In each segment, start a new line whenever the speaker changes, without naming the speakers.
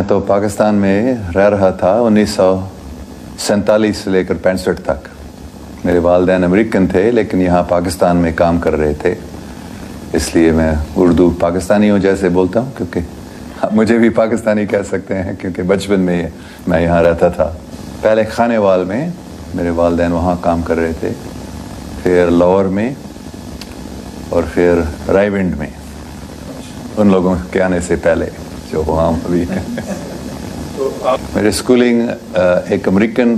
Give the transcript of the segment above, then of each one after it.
मैं तो पाकिस्तान में रह रहा था 1947 से लेकर 65 तक। मेरे वालिदैन अमेरिकन थे लेकिन यहाँ पाकिस्तान में काम कर रहे थे, इसलिए मैं उर्दू पाकिस्तानियों जैसे बोलता हूँ, क्योंकि आप मुझे भी पाकिस्तानी कह सकते हैं क्योंकि बचपन में मैं यहाँ रहता था। पहले खानेवाल में मेरे वालिदैन वहाँ काम कर रहे थे, फिर लाहौर में और फिर रायविंड में, उन लोगों के आने से पहले जो वहाँ अभी है। मेरे स्कूलिंग एक अमेरिकन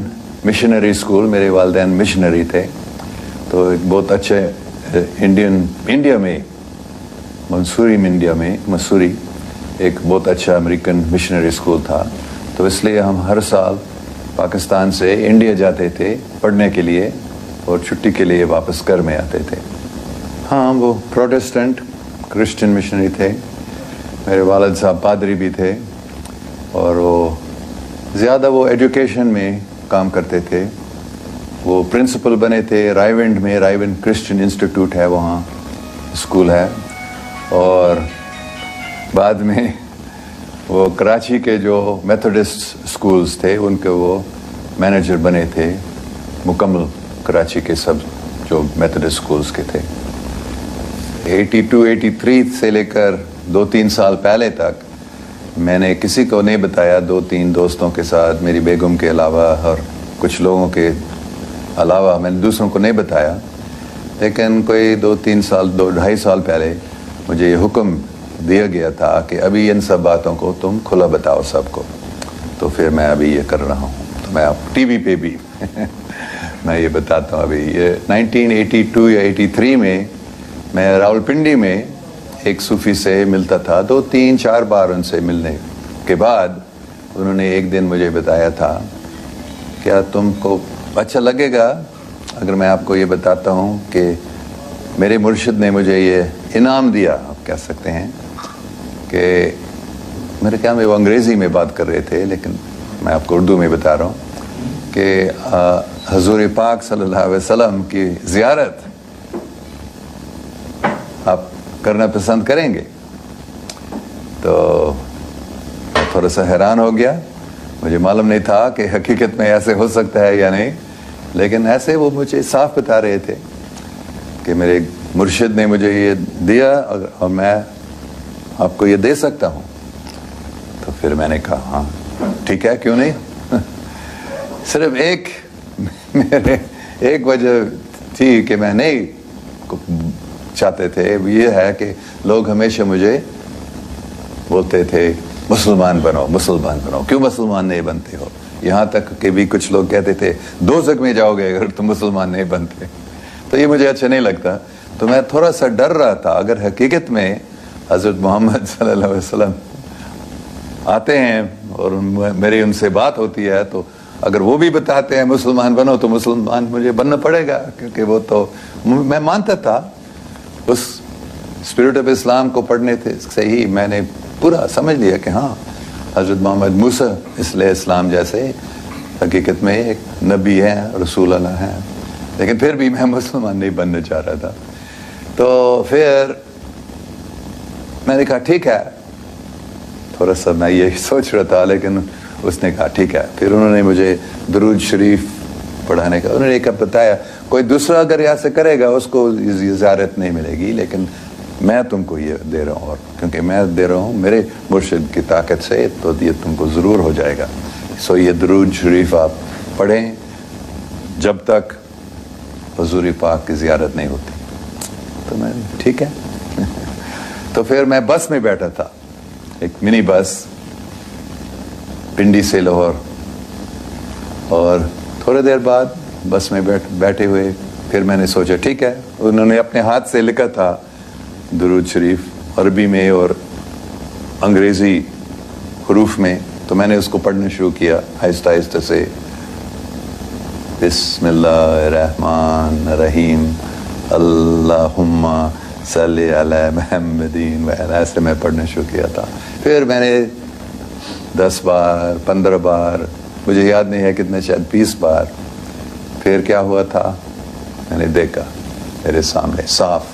मिशनरी स्कूल, मेरे वालिदैन मिशनरी थे, तो एक बहुत अच्छे इंडिया में मसूरी एक बहुत अच्छा अमेरिकन मिशनरी स्कूल था। तो इसलिए हम हर साल पाकिस्तान से इंडिया जाते थे पढ़ने के लिए और छुट्टी के लिए वापस घर में आते थे। हाँ, वो प्रोटेस्टेंट क्रिश्चियन मिशनरी थे। मेरे वालिद साहब पादरी भी थे और वो ज़्यादा वो एजुकेशन में काम करते थे। वो प्रिंसिपल बने थे रायविंड में, रायविंड क्रिश्चियन इंस्टीट्यूट है, वहाँ स्कूल है। और बाद में वो कराची के जो मेथोडिस्ट स्कूल्स थे उनके वो मैनेजर बने थे, मुकम्मल कराची के सब जो मेथोडिस्ट स्कूल्स के थे। 82-83 से लेकर 2-3 साल पहले तक मैंने किसी को नहीं बताया, 2-3 दोस्तों के साथ, मेरी बेगम के अलावा और कुछ लोगों के अलावा मैंने दूसरों को नहीं बताया। लेकिन कोई 2-3 साल 2-2.5 साल पहले मुझे ये हुक्म दिया गया था कि अभी इन सब बातों को तुम खुला बताओ सबको। तो फिर मैं अभी ये कर रहा हूँ। तो मैं आप टीवी पे भी मैं ये बताता हूँ। अभी ये 1982 या 83 में मैं रावलपिंडी में एक सूफी से मिलता था। 2-3-4 बार उनसे मिलने के बाद उन्होंने एक दिन मुझे बताया था, क्या तुमको अच्छा लगेगा अगर मैं आपको ये बताता हूँ कि मेरे मुर्शिद ने मुझे ये इनाम दिया, आप कह सकते हैं, कि मेरे ख्याल में वो अंग्रेज़ी में बात कर रहे थे लेकिन मैं आपको उर्दू में बता रहा हूँ कि हुज़ूर पाक सल्लल्लाहु अलैहि वसल्लम की ज़ियारत आप करना पसंद करेंगे। तो मैं थोड़ा सा हैरान हो गया, मुझे मालूम नहीं था कि हकीकत में ऐसे हो सकता है या नहीं, लेकिन ऐसे वो मुझे साफ बता रहे थे कि मेरे मुर्शिद ने मुझे ये दिया और मैं आपको ये दे सकता हूँ। तो फिर मैंने कहा हाँ ठीक है, क्यों नहीं। सिर्फ मेरे एक वजह थी कि मैं नहीं चाहते थे, ये है कि लोग हमेशा मुझे बोलते थे मुसलमान बनो, मुसलमान बनो, क्यों मुसलमान नहीं बनते हो। यहाँ तक कि भी कुछ लोग कहते थे दोज़ख में जाओगे अगर तुम मुसलमान नहीं बनते। तो ये मुझे अच्छा नहीं लगता। तो मैं थोड़ा सा डर रहा था, अगर हकीकत में हज़रत मोहम्मद सल्लल्लाहु अलैहि वसल्लम आते हैं और मेरी उनसे बात होती है, तो अगर वो भी बताते हैं मुसलमान बनो तो मुसलमान मुझे बनना पड़ेगा, क्योंकि वो तो मैं मानता था उस स्पिरिट ऑफ इस्लाम को पढ़ने से ही मैंने पूरा समझ लिया कि हाँ हज़रत मोहम्मद मूसा इस्लाम जैसे हकीकत में एक नबी हैं, रसूल अल्लाह हैं। लेकिन फिर भी मैं मुसलमान नहीं बनना चाह रहा था। तो फिर मैंने कहा ठीक है, थोड़ा सा मैं ये सोच रहा था, लेकिन उसने कहा ठीक है। फिर उन्होंने मुझे दुरूद शरीफ पढ़ाने का उन्होंने एक बताया, कोई दूसरा अगर ऐसे करेगा उसको ज़ियारत नहीं मिलेगी, लेकिन मैं तुमको ये दे रहा हूँ, और क्योंकि मैं दे रहा हूँ मेरे मुर्शिद की ताकत से, तो ये तुमको ज़रूर हो जाएगा। सो ये दुरूद शरीफ आप पढ़ें जब तक हुज़ूर पाक की ज़ियारत नहीं होती। तो मैं ठीक है। तो फिर मैं बस में बैठा था, एक मिनी बस पिंडी से लाहौर, और थोड़ी देर बाद बस में बैठे हुए फिर मैंने सोचा ठीक है, उन्होंने अपने हाथ से लिखा था दुरूद शरीफ अरबी में और अंग्रेज़ी हरूफ में, तो मैंने उसको पढ़ना शुरू किया आहिस्ता आहिस्ता से। बिस्मिल्लाहिर्रहमानिर्रहीम अल्लाहुम्मा सल्ली अला मुहम्मदीन, ऐसे मैं पढ़ना शुरू किया था। फिर मैंने 10 बार 15 बार, मुझे याद नहीं है कितने, शायद 20 बार। फिर क्या हुआ था, मैंने देखा मेरे सामने साफ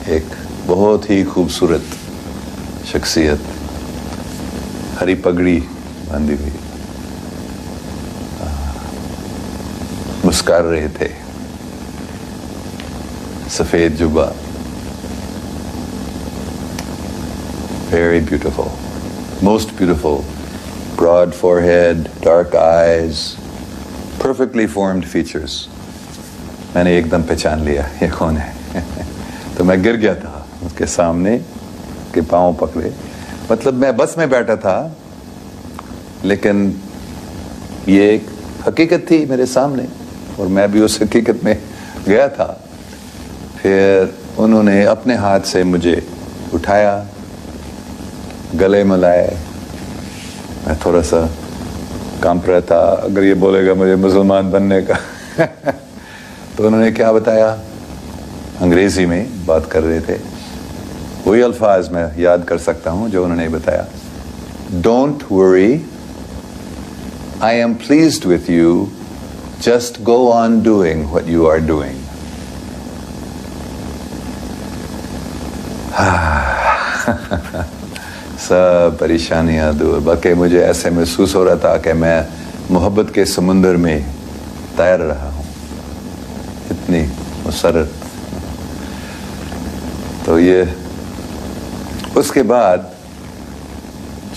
एक बहुत ही खूबसूरत शख्सियत हरी पगड़ी बांधी हुई, मुस्कुरा रहे थे, सफेद जुबा, very beautiful, most beautiful, broad forehead, dark eyes, perfectly formed features. मैंने एकदम पहचान लिया ये कौन है। तो मैं गिर गया था उसके सामने, के पांव पकड़े, मतलब मैं बस में बैठा था लेकिन ये एक हकीकत थी मेरे सामने और मैं भी उस हकीकत में गया था। फिर उन्होंने अपने हाथ से मुझे उठाया, गले मिलाए, मैं थोड़ा सा कांप रहा था, अगर ये बोलेगा मुझे मुसलमान बनने का तो उन्होंने क्या बताया, अंग्रेजी में बात कर रहे थे, वही अल्फाज मैं याद कर सकता हूं जो उन्होंने बताया, don't worry, I am pleased with you, just go on doing what you are doing. सब परेशानियां दूर, बल्कि मुझे ऐसे महसूस हो रहा था कि मैं मोहब्बत के समुंदर में तैर रहा हूं, इतनी मुसरत। तो ये उसके बाद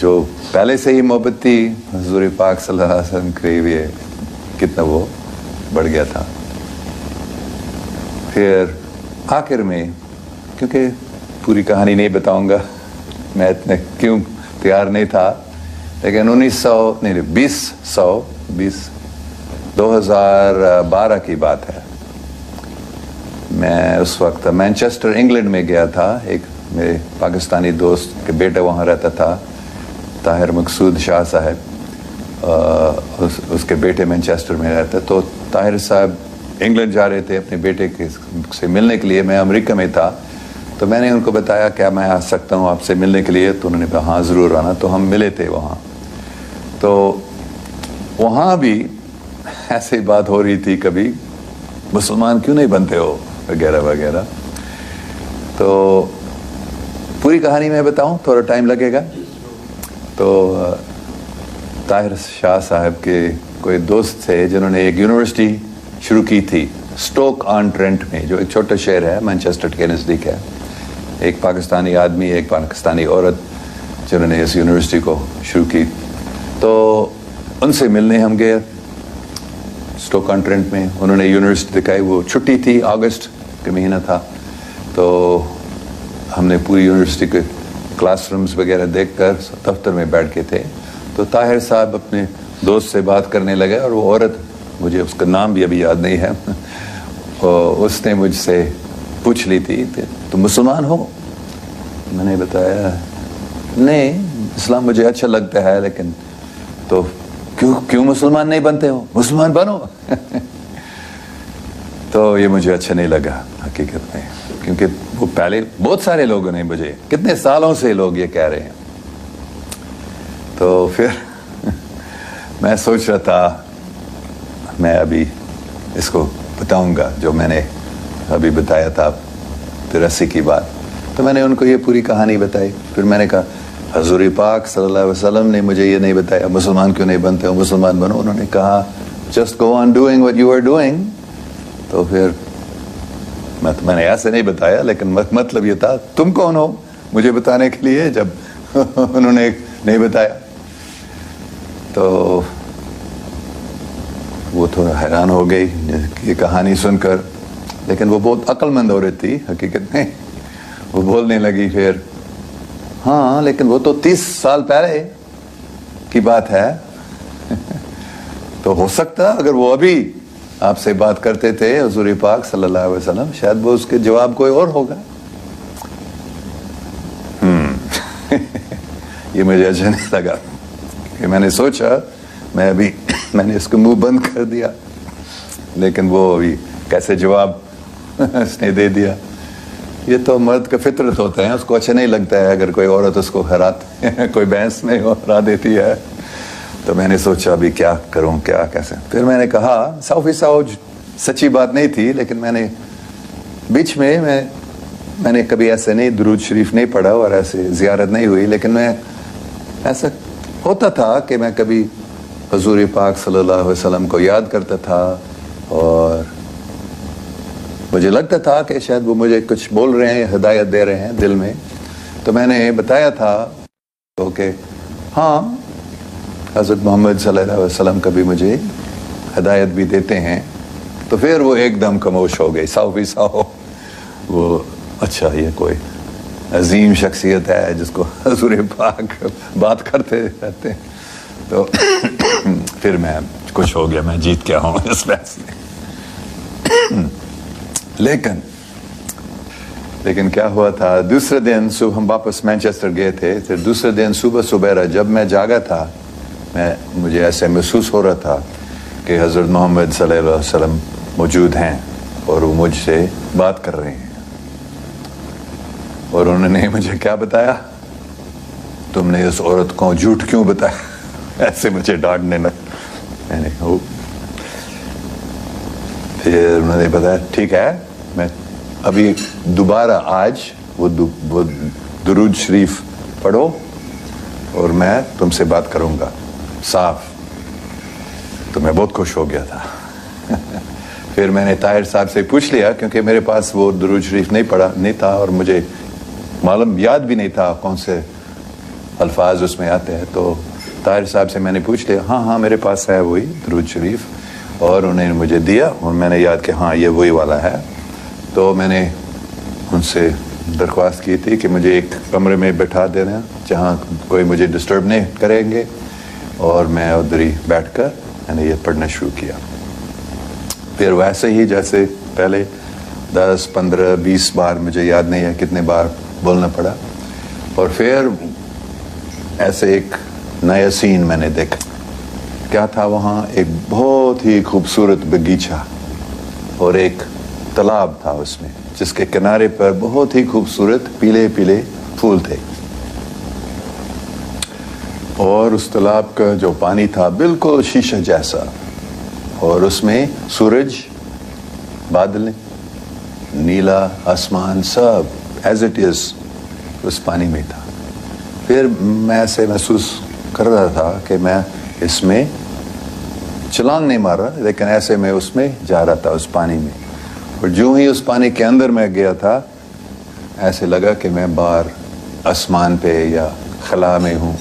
जो पहले से ही मोहब्बत थी हुजूर पाक सल्लल्लाहु अलैहि वसल्लम करीब, ये कितना वो बढ़ गया था। फिर आखिर में, क्योंकि पूरी कहानी नहीं बताऊंगा, मैं इतने क्यों तैयार नहीं था, लेकिन 2012 की बात है। मैं उस वक्त मैनचेस्टर इंग्लैंड में गया था, एक मेरे पाकिस्तानी दोस्त के बेटा वहाँ रहता था, ताहिर मकसूद शाह साहब, उसके बेटे मैनचेस्टर में रहते। तो ताहिर साहब इंग्लैंड जा रहे थे अपने बेटे से मिलने के लिए, मैं अमेरिका में था। तो मैंने उनको बताया क्या मैं आ सकता हूँ आपसे मिलने के लिए, तो उन्होंने कहा हाँ ज़रूर आना। तो हम मिले थे वहाँ, तो वहाँ भी ऐसे ही बात हो रही थी, कभी मुसलमान क्यों नहीं बनते हो वगैरह वगैरह। तो पूरी कहानी मैं बताऊं, थोड़ा टाइम लगेगा। तो ताहिर शाह साहब के कोई दोस्त थे जिन्होंने एक यूनिवर्सिटी शुरू की थी स्टोक ऑन ट्रेंट में, जो एक छोटा शहर है मैनचेस्टर के नज़दीक है। एक पाकिस्तानी आदमी, एक पाकिस्तानी औरत, जिन्होंने इस यूनिवर्सिटी को शुरू की। तो उनसे मिलने हम गए स्टोक ऑन ट्रेंट में, उन्होंने यूनिवर्सिटी दिखाई, वो छुट्टी थी, अगस्त का महीना था। तो हमने पूरी यूनिवर्सिटी के क्लासरूम्स वगैरह देखकर दफ्तर में बैठ के थे। तो ताहिर साहब अपने दोस्त से बात करने लगे और वो औरत, मुझे उसका नाम भी अभी याद नहीं है, उसने मुझसे पूछ ली थी तुम मुसलमान हो? मैंने बताया नहीं, इस्लाम मुझे अच्छा लगता है, लेकिन तो क्यों मुसलमान नहीं बनते हो, मुसलमान बनो तो ये मुझे अच्छा नहीं लगा हकीकत में, क्योंकि वो पहले बहुत सारे लोगों ने, मुझे कितने सालों से लोग ये कह रहे हैं। तो फिर मैं सोच रहा था मैं अभी इसको बताऊंगा जो मैंने अभी बताया था 83 की बात। तो मैंने उनको ये पूरी कहानी बताई। फिर मैंने कहा हजूर पाक सल्लल्लाहु अलैहि वसल्लम ने मुझे ये नहीं बताया मुसलमान क्यों नहीं बनते हो, मुसलमान बनो। उन्होंने कहा just go on doing what you are doing. तो फिर मैंने ऐसे नहीं बताया, लेकिन मतलब ये था तुम कौन हो मुझे बताने के लिए, जब उन्होंने नहीं बताया। तो वो थोड़ा हैरान हो गई ये कहानी सुनकर, लेकिन वो बहुत अक्लमंद औरत थी हकीकत में। वो बोलने लगी फिर, हाँ लेकिन वो तो 30 साल पहले की बात है तो हो सकता अगर वो अभी आपसे बात करते थे हुजूर पाक सल्लल्लाहु अलैहि वसल्लम, शायद वो उसके जवाब कोई और होगा। ये मुझे अच्छा नहीं लगा कि मैंने सोचा मैंने इसको मुंह बंद कर दिया, लेकिन वो अभी कैसे जवाब उसने दे दिया। ये तो मर्द का फितरत होता है, उसको अच्छा नहीं लगता है अगर कोई औरत उसको हराती कोई बहस में हरा देती है। तो मैंने सोचा अभी क्या करूं, क्या कैसे। फिर मैंने कहा सौफी साउज सच्ची बात नहीं थी, लेकिन मैंने बीच में मैंने कभी ऐसे नहीं दुरूद शरीफ नहीं पढ़ा और ऐसे जियारत नहीं हुई, लेकिन मैं ऐसा ہوتا تھا کہ میں کبھی حضور پاک صلی اللہ علیہ وسلم کو یاد کرتا تھا اور مجھے لگتا تھا کہ شاید وہ مجھے کچھ بول رہے ہیں، ہدایت دے رہے ہیں دل میں. تو میں نے بتایا تھا کہ ہاں حضرت محمد صلی اللہ علیہ وسلم کبھی مجھے ہدایت بھی دیتے ہیں. تو پھر وہ ایک دم خاموش ہو گئی. ساؤ وہ اچھا یہ کوئی عظیم شخصیت ہے جس کو حضور پاک بات کرتے رہتے ہیں. تو پھر میں کچھ ہو گیا، میں جیت گیا ہوں اس بحث میں. لیکن کیا ہوا تھا، دوسرے دن صبح ہم واپس مینچسٹر گئے تھے. پھر دوسرے دن صبح جب میں جاگا تھا، مجھے ایسے محسوس ہو رہا تھا کہ حضرت محمد صلی اللہ علیہ وسلم موجود ہیں اور وہ مجھ سے بات کر رہے ہیں. اور انہوں نے مجھے کیا بتایا، تم نے اس عورت کو جھوٹ کیوں بتایا؟ ایسے مجھے ڈانٹنے لگا. میں نے کہا پھر انہوں نے بتایا ٹھیک ہے، میں ابھی دوبارہ آج وہ درود شریف پڑھو اور میں تم سے بات کروں گا صاف. تو میں بہت خوش ہو گیا تھا. پھر میں نے طاہر صاحب سے پوچھ لیا، کیونکہ میرے پاس وہ درود شریف نہیں تھا اور مجھے معلوم یاد بھی نہیں تھا کون سے الفاظ اس میں آتے ہیں. تو طاہر صاحب سے میں نے پوچھ لیا، ہاں میرے پاس ہے وہی درود شریف. اور انہوں نے مجھے دیا اور میں نے یاد کہ ہاں یہ وہی والا ہے. تو میں نے ان سے درخواست کی تھی کہ مجھے ایک کمرے میں بٹھا دینا جہاں کوئی مجھے ڈسٹرب نہیں کریں گے، اور میں ادھر ہی بیٹھ کر میں نے یہ پڑھنا شروع کیا. پھر ویسے ہی جیسے پہلے 10 15 20 بار، مجھے یاد نہیں ہے کتنے بار بولنا پڑا. اور پھر ایسے ایک نیا سین میں نے دیکھا. کیا تھا وہاں؟ ایک بہت ہی خوبصورت باغیچہ اور ایک تالاب تھا اس میں، جس کے کنارے پر بہت ہی خوبصورت پیلے پیلے پھول تھے. اور اس تالاب کا جو پانی تھا بالکل شیشہ جیسا، اور اس میں سورج، بادل، نیلا آسمان سب ایز اٹ از اس پانی میں تھا. پھر میں ایسے محسوس کر رہا تھا کہ میں اس میں چھلانگ نہیں مار رہا، لیکن ایسے میں اس میں جا رہا تھا اس پانی میں. اور جو ہی اس پانی کے اندر میں گیا تھا، ایسے لگا کہ میں باہر آسمان پہ یا خلا میں ہوں.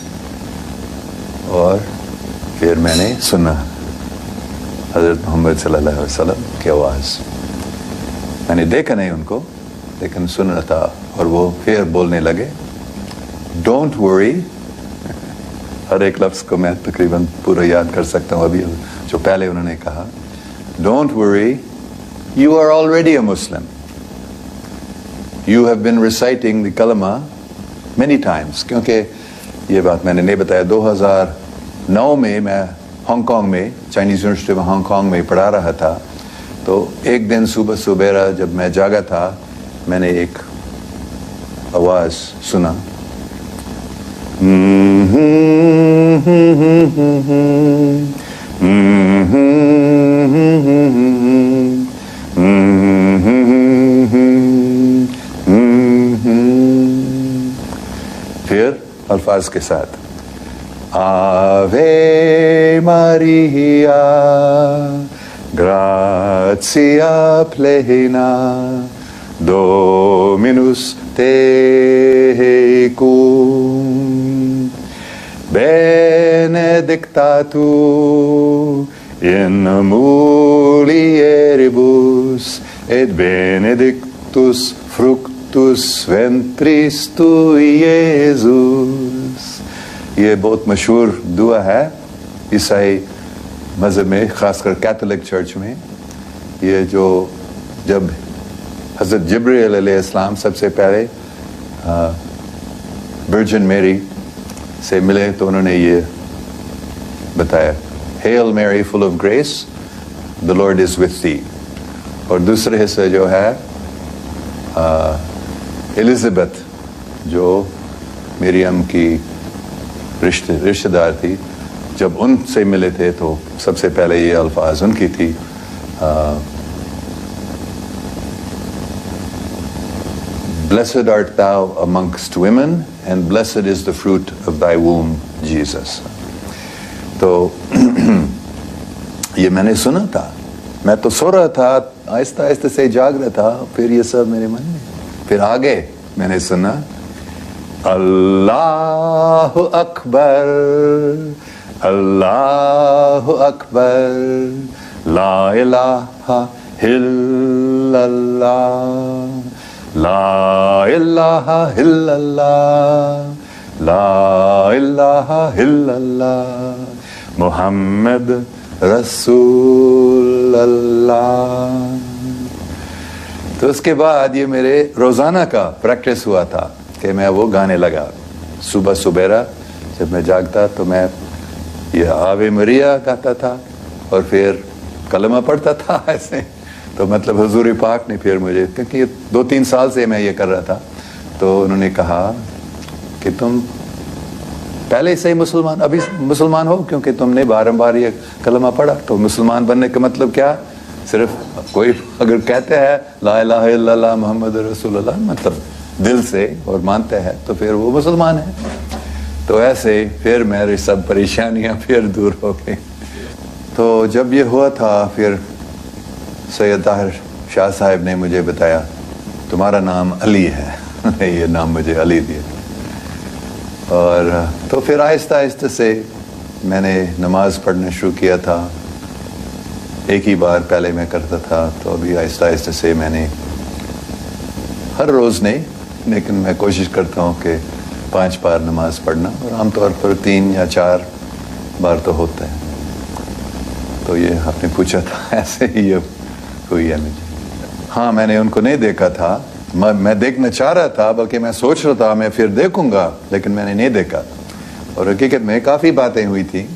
اور پھر میں نے سنا حضرت محمد صلی اللہ علیہ وسلم کی آواز. میں نے دیکھا نہیں ان کو، لیکن سنا تھا. اور وہ پھر بولنے لگے، ڈونٹ ورری. ہر ایک لفظ کو میں تقریباً پورا یاد کر سکتا ہوں ابھی، جو پہلے انہوں نے کہا، don't ورری، you are already a Muslim. You have been reciting the kalama many times. کیونکہ یہ بات میں نے نہیں بتایا، 2009 میں ہانگ کانگ میں، چائنیز یونیورسٹی میں ہانگ کانگ میں پڑھا رہا تھا. تو ایک دن صبح جب میں جاگا تھا، میں نے ایک آواز سنا، پھر الفاظ کے ساتھ، آوے ماریا گراتیا پلینا دومینوس tecum benedictatur in mulieribus et benedictus fructus ventris tui, Iesus. یہ بہت مشہور دعا ہے عیسائی مذہب میں، خاص کر کیتھولک چرچ میں. یہ جو جب حضرت جبرائیل علیہ السلام سب سے پہلے ورجن میری سے ملے تو انہوں نے یہ بتایا، Hail Mary full of grace, the Lord is with thee. اور دوسرے حصے جو ہے الزبتھ، جو مریم کی رشتہ دار تھی، جب ان سے ملے تھے تو سب سے پہلے یہ الفاظ ان کی تھی، Blessed art thou amongst women, and blessed is the fruit of thy womb, Jesus. تو یہ میں نے سنا تھا، میں تو سو رہا تھا، آہستہ آہستہ سے جاگ رہا تھا، پھر یہ سب میرے من میں، پھر آگے میں نے سنا اللہ اکبر اللہ اکبر لا الہ الا اللہ لا الہ الا اللہ لا الہ الا اللہ محمد رسول اللہ. تو اس کے بعد یہ میرے روزانہ کا پریکٹس ہوا تھا کہ میں وہ گانے لگا. صبح سبیرا جب میں جاگتا تو میں یہ آوے مریا گاتا تھا اور پھر کلمہ پڑھتا تھا ایسے. تو مطلب حضور پاک نے پھر مجھے، کیونکہ یہ 2-3 سال سے میں یہ کر رہا تھا، تو انہوں نے کہا کہ تم پہلے سے ہی مسلمان، ابھی مسلمان ہو کیونکہ تم نے بارمبار یہ کلمہ پڑھا. تو مسلمان بننے کا مطلب کیا؟ صرف کوئی اگر کہتے ہیں لا الہ الا اللہ محمد رسول اللہ، مطلب دل سے اور مانتے ہیں، تو پھر وہ مسلمان ہے. تو ایسے پھر میری سب پریشانیاں پھر دور ہو گئی. تو جب یہ ہوا تھا پھر سید طاہر شاہ صاحب نے مجھے بتایا تمہارا نام علی ہے. یہ نام مجھے علی دیا. اور تو پھر آہستہ آہستہ سے میں نے نماز پڑھنا شروع کیا تھا. ایک ہی بار پہلے میں کرتا تھا، تو ابھی آہستہ آہستہ سے میں نے ہر روز نہیں، لیکن میں کوشش کرتا ہوں کہ 5 بار نماز پڑھنا، اور عام طور پر 3 یا 4 بار تو ہوتا ہے. تو یہ آپ نے پوچھا تھا، ایسے ہی یہ ہوئی ہے مجھے. ہاں میں نے ان کو نہیں دیکھا تھا، میں دیکھنا چاہ رہا تھا، بلکہ میں سوچ رہا تھا میں پھر دیکھوں گا، لیکن میں نے نہیں دیکھا. اور حقیقت میں کافی باتیں ہوئی تھیں،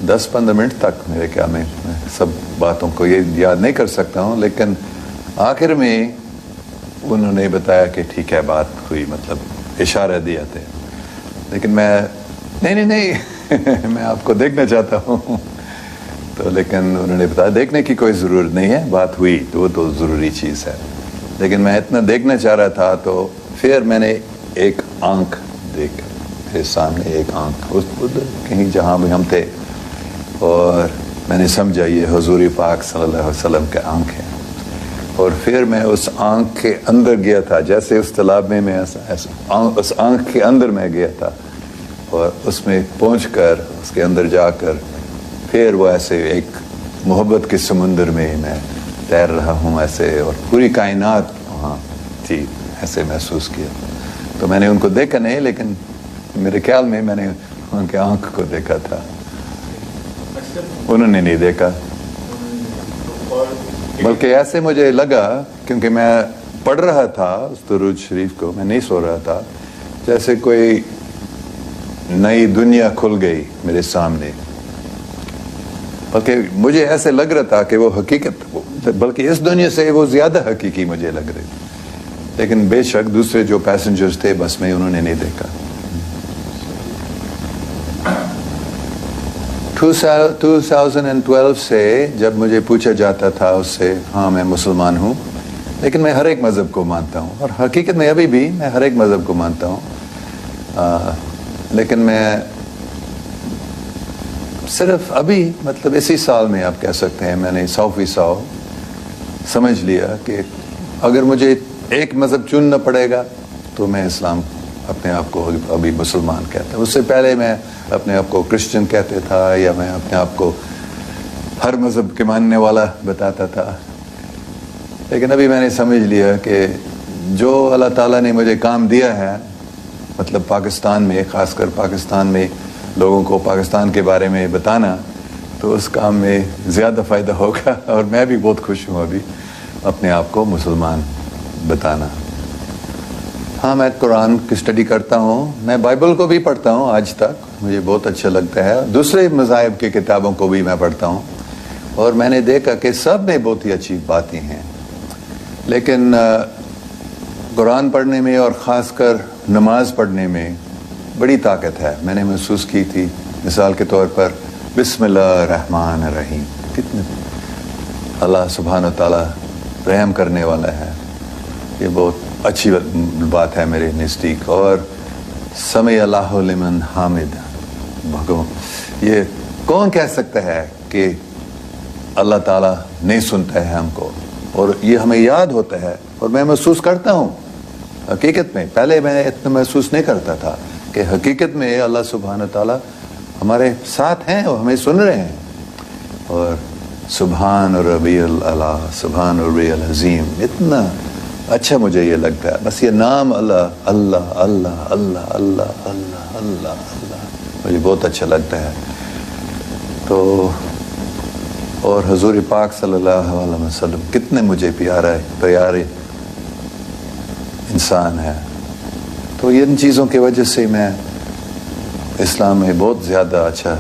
10-15 منٹ تک میرے خیال میں سب باتوں کو یہ یاد نہیں کر سکتا ہوں، لیکن آخر میں انہوں نے بتایا کہ ٹھیک ہے بات ہوئی، مطلب اشارہ دیا تھے. لیکن میں نہیں میں آپ کو دیکھنا چاہتا ہوں. تو لیکن انہوں نے بتایا دیکھنے کی کوئی ضرورت نہیں ہے، بات ہوئی تو وہ تو ضروری چیز ہے. لیکن میں اتنا دیکھنا چاہ رہا تھا، تو پھر میں نے ایک آنکھ دیکھا، میرے سامنے ایک آنکھ ادھر کہیں جہاں بھی ہم تھے، اور میں نے سمجھا یہ حضور پاک صلی اللہ علیہ وسلم کے آنکھ ہے. اور پھر میں اس آنکھ کے اندر گیا تھا، جیسے اس تالاب میں ایسا اس آنکھ کے اندر میں گیا تھا، اور اس میں پہنچ کر اس کے اندر جا کر پھر وہ ایسے ایک محبت کے سمندر میں میں تیر رہا ہوں ایسے، اور پوری کائنات وہاں تھی، ایسے محسوس کیا. تو میں نے ان کو دیکھا نہیں، لیکن میرے خیال میں نے ان کے آنکھ کو دیکھا تھا، انہوں نے نہیں دیکھا. بلکہ ایسے مجھے لگا، کیونکہ میں پڑھ رہا تھا اس درود شریف کو، میں نہیں سو رہا تھا، جیسے کوئی نئی دنیا کھل گئی میرے سامنے. بلکہ مجھے ایسے لگ رہا تھا کہ وہ حقیقت، بلکہ اس دنیا سے وہ زیادہ حقیقی مجھے لگ رہی. لیکن بے شک دوسرے جو پیسنجرز تھے بس میں، انہوں نے نہیں دیکھا. 2012 سے جب مجھے پوچھا جاتا تھا اس سے، ہاں میں مسلمان ہوں، لیکن میں ہر ایک مذہب کو مانتا ہوں، اور حقیقت میں ابھی بھی میں ہر ایک مذہب کو مانتا ہوں. لیکن میں صرف ابھی مطلب اسی سال میں آپ کہہ سکتے ہیں میں نے 100% سمجھ لیا کہ اگر مجھے ایک مذہب چننا پڑے گا تو میں اسلام اپنے آپ کو ابھی مسلمان کہتا ہوں. اس سے پہلے میں اپنے آپ کو کرسچن کہتے تھا، یا میں اپنے آپ کو ہر مذہب کے ماننے والا بتاتا تھا. لیکن ابھی میں نے سمجھ لیا کہ جو اللہ تعالیٰ نے مجھے کام دیا ہے، مطلب پاکستان میں، خاص کر پاکستان میں لوگوں کو پاکستان کے بارے میں بتانا، تو اس کام میں زیادہ فائدہ ہوگا. اور میں بھی بہت خوش ہوں ابھی اپنے آپ کو مسلمان بتانا. ہاں میں قرآن کی اسٹڈی کرتا ہوں، میں بائبل کو بھی پڑھتا ہوں آج تک، مجھے بہت اچھا لگتا ہے. دوسرے مذاہب کی کتابوں کو بھی میں پڑھتا ہوں، اور میں نے دیکھا کہ سب میں بہت ہی اچھی باتیں ہیں. لیکن قرآن پڑھنے میں اور خاص کر نماز پڑھنے میں بڑی طاقت ہے. میں نے محسوس کی تھی، مثال کے طور پر بسم اللہ الرحمن الرحیم، کتنے اللہ سبحانہ و تعالیٰ رحم کرنے والا ہے، یہ بہت اچھی بات ہے میرے نزدیک. اور سمع اللہ لمن حامد، یہ कौन कह सकता है कि अल्लाह ताला नहीं सुनता है हमको, और ये हमें याद होता है और मैं महसूस करता हूँ हकीकत में। पहले मैं इतना महसूस नहीं करता था कि हकीकत में अल्लाह सुब्हान ताला हमारे साथ हैं और हमें सुन रहे हैं। और सुब्हान रब्बियल अला, सुब्हान रब्बियल अज़ीम, इतना अच्छा मुझे ये लगता है। बस ये नाम अल्लाह अल्लाह अल्लाह अल्लाह अल्लाह अल्लाह अल्लाह अल्लाह मुझे बहुत अच्छा लगता है। तो और हुज़ूर पाक सल्लल्लाहु अलैहि वसल्लम कितने मुझे प्यारे इंसान है। तो इन चीज़ों की वजह से मैं इस्लाम में बहुत ज़्यादा अच्छा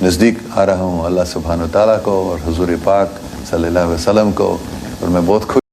नज़दीक आ रहा हूँ अल्लाह सुब्हान व तआला को और हुज़ूर पाक सल्लल्लाहु अलैहि वसल्लम को, और मैं बहुत खुश